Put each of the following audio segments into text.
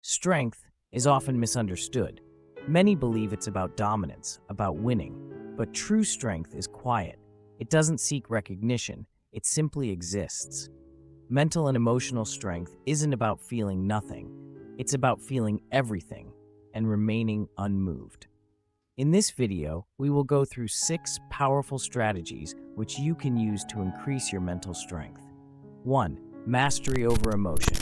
Strength is often misunderstood. Many believe it's about dominance, about winning. But true strength is quiet. It doesn't seek recognition, it simply exists. Mental and emotional strength isn't about feeling nothing. It's about feeling everything and remaining unmoved. In this video, we will go through 6 powerful strategies which you can use to increase your mental strength. 1. Mastery over emotion.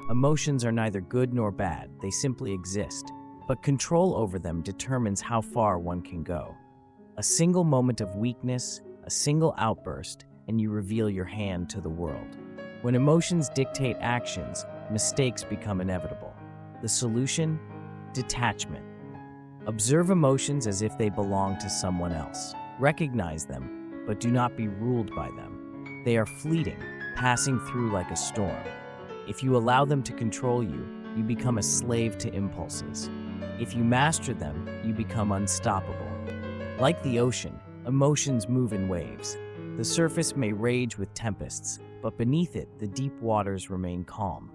Emotions are neither good nor bad, they simply exist. But control over them determines how far one can go. A single moment of weakness, a single outburst, and you reveal your hand to the world. When emotions dictate actions, mistakes become inevitable. The solution? Detachment. Observe emotions as if they belong to someone else. Recognize them, but do not be ruled by them. They are fleeting, passing through like a storm. If you allow them to control you, you become a slave to impulses. If you master them, you become unstoppable. Like the ocean, emotions move in waves. The surface may rage with tempests, but beneath it, the deep waters remain calm.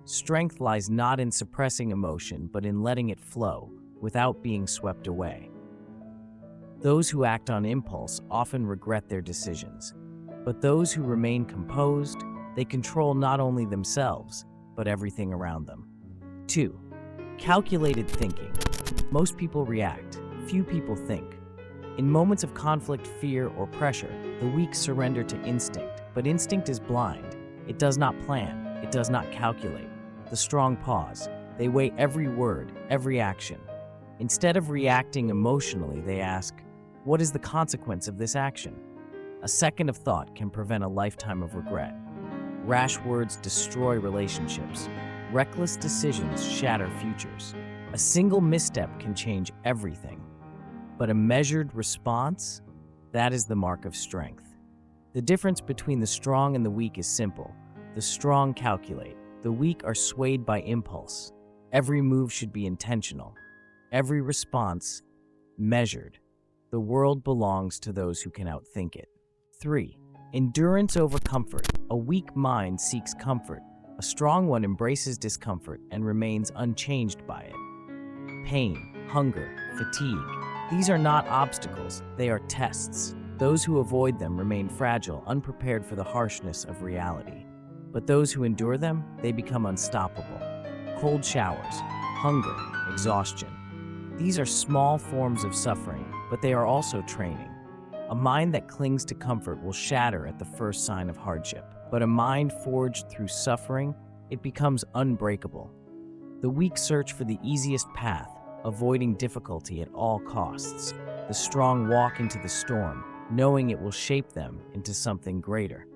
Strength lies not in suppressing emotion, but in letting it flow, without being swept away. Those who act on impulse often regret their decisions, but those who remain composed, they control not only themselves, but everything around them. 2. Calculated thinking. Most people react, few people think. In moments of conflict, fear, or pressure, the weak surrender to instinct, but instinct is blind. It does not plan, it does not calculate. The strong pause. They weigh every word, every action. Instead of reacting emotionally, they ask, what is the consequence of this action? A second of thought can prevent a lifetime of regret. Rash words destroy relationships. Reckless decisions shatter futures. A single misstep can change everything. But a measured response? That is the mark of strength. The difference between the strong and the weak is simple. The strong calculate. The weak are swayed by impulse. Every move should be intentional. Every response, measured. The world belongs to those who can outthink it. 3. Endurance over comfort. A weak mind seeks comfort. A strong one embraces discomfort and remains unchanged by it. Pain, hunger, fatigue. These are not obstacles, they are tests. Those who avoid them remain fragile, unprepared for the harshness of reality. But those who endure them, they become unstoppable. Cold showers, hunger, exhaustion. These are small forms of suffering, but they are also training. A mind that clings to comfort will shatter at the first sign of hardship. But a mind forged through suffering, it becomes unbreakable. The weak search for the easiest path, avoiding difficulty at all costs. The strong walk into the storm, knowing it will shape them into something greater.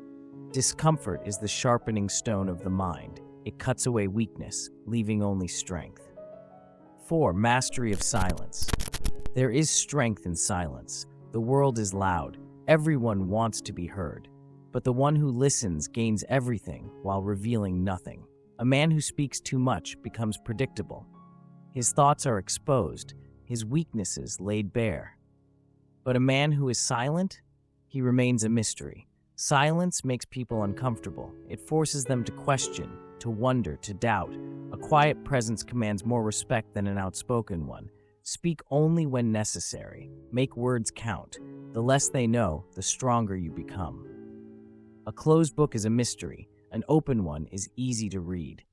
Discomfort is the sharpening stone of the mind. It cuts away weakness, leaving only strength. 4. Mastery of silence. There is strength in silence. The world is loud. Everyone wants to be heard. But the one who listens gains everything while revealing nothing. A man who speaks too much becomes predictable. His thoughts are exposed, his weaknesses laid bare. But a man who is silent, he remains a mystery. Silence makes people uncomfortable. It forces them to question, to wonder, to doubt. A quiet presence commands more respect than an outspoken one. Speak only when necessary. Make words count. The less they know, the stronger you become. A closed book is a mystery. An open one is easy to read.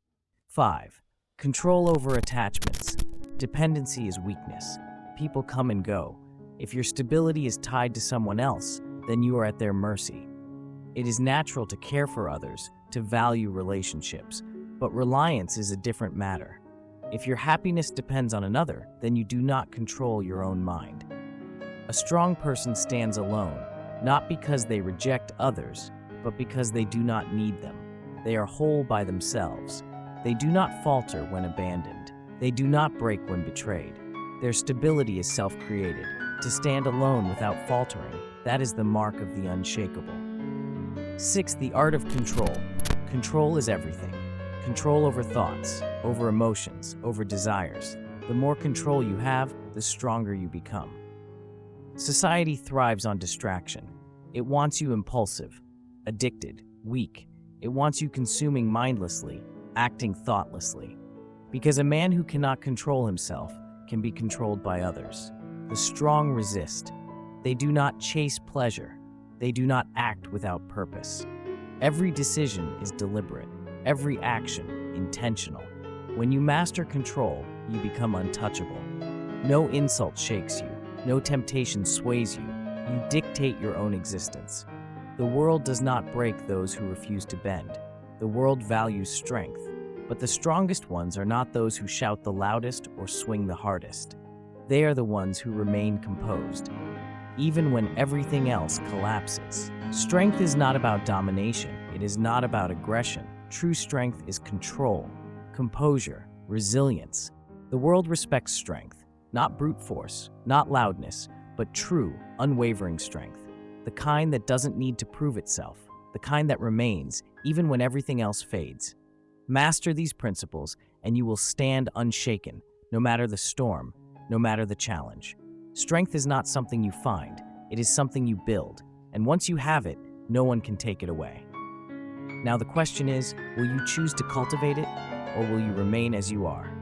5. Control over attachments. Dependency is weakness. People come and go. If your stability is tied to someone else, then you are at their mercy. It is natural to care for others, to value relationships, but reliance is a different matter. If your happiness depends on another, then you do not control your own mind. A strong person stands alone, not because they reject others, but because they do not need them. They are whole by themselves. They do not falter when abandoned. They do not break when betrayed. Their stability is self-created. To stand alone without faltering, that is the mark of the unshakable. 6. The art of control. Control is everything. Control over thoughts, over emotions, over desires. The more control you have, the stronger you become. Society thrives on distraction. It wants you impulsive, addicted, weak. It wants you consuming mindlessly, acting thoughtlessly. Because a man who cannot control himself can be controlled by others. The strong resist. They do not chase pleasure. They do not act without purpose. Every decision is deliberate, every action intentional. When you master control, you become untouchable. No insult shakes you, no temptation sways you. You dictate your own existence. The world does not break those who refuse to bend. The world values strength, but the strongest ones are not those who shout the loudest or swing the hardest. They are the ones who remain composed, even when everything else collapses. Strength is not about domination. It is not about aggression. True strength is control, composure, resilience. The world respects strength, not brute force, not loudness, but true, unwavering strength. The kind that doesn't need to prove itself, the kind that remains even when everything else fades. Master these principles, and you will stand unshaken, no matter the storm, no matter the challenge. Strength is not something you find, it is something you build, and once you have it, no one can take it away. Now the question is, will you choose to cultivate it, or will you remain as you are?